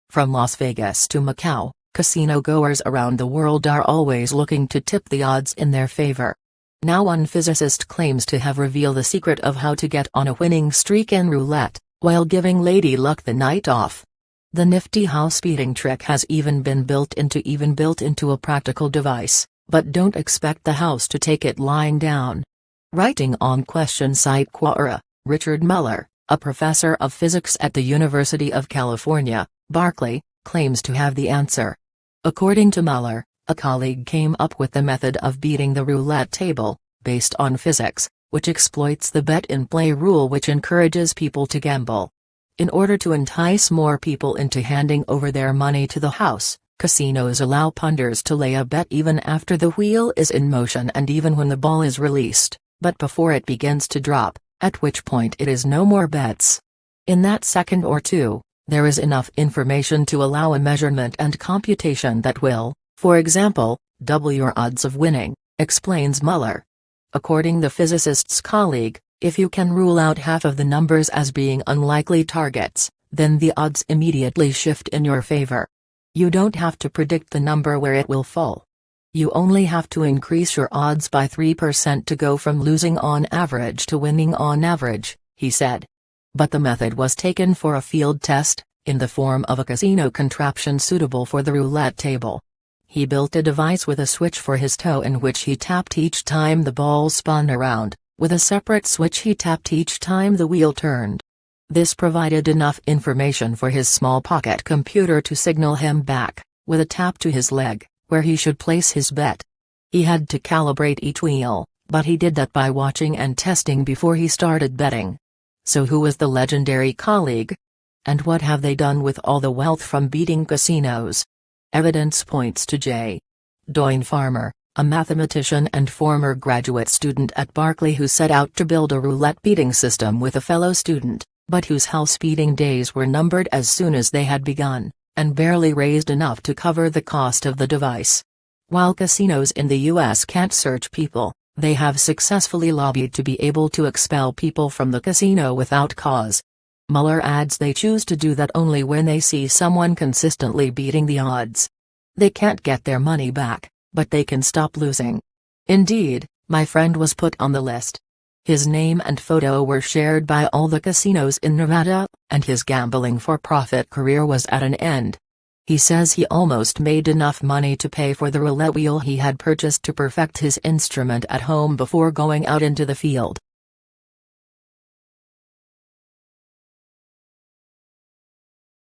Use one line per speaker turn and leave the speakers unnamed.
From Las Vegas to Macau, casino-goers around the world are always looking to tip the odds in their favor. Now one physicist claims to have revealed the secret of how to get on a winning streak in roulette, while giving Lady Luck the night off. The nifty house beating trick has even been built into a practical device, but don't expect the house to take it lying down. Writing on question site Quora, Richard Muller, a professor of physics at the University of California, Berkeley, claims to have the answer. According to Muller, a colleague came up with the method of beating the roulette table, based on physics, which exploits the bet-in-play rule which encourages people to gamble. In order to entice more people into handing over their money to the house, casinos allow punters to lay a bet even after the wheel is in motion and even when the ball is released, but before it begins to drop, at which point it is no more bets. In that second or two, there is enough information to allow a measurement and computation that will, for example, double your odds of winning, explains Muller. According to the physicist's colleague, if you can rule out half of the numbers as being unlikely targets, then the odds immediately shift in your favor. You don't have to predict the number where it will fall. You only have to increase your odds by 3% to go from losing on average to winning on average, he said. But the method was taken for a field test, in the form of a casino contraption suitable for the roulette table. He built a device with a switch for his toe in which he tapped each time the ball spun around, with a separate switch he tapped each time the wheel turned. This provided enough information for his small pocket computer to signal him back, with a tap to his leg, where he should place his bet. He had to calibrate each wheel, but he did that by watching and testing before he started betting. So who was the legendary colleague? And what have they done with all the wealth from beating casinos? Evidence points to J. Doyne Farmer, a mathematician and former graduate student at Berkeley who set out to build a roulette beating system with a fellow student, but whose house beating days were numbered as soon as they had begun, and barely raised enough to cover the cost of the device. While casinos in the US can't search people, they have successfully lobbied to be able to expel people from the casino without cause. Muller adds they choose to do that only when they see someone consistently beating the odds. They can't get their money back, but they can stop losing. Indeed, my friend was put on the list. His name and photo were shared by all the casinos in Nevada, and his gambling for-profit career was at an end. He says he almost made enough money to pay for the roulette wheel he had purchased to perfect his instrument at home before going out into the field.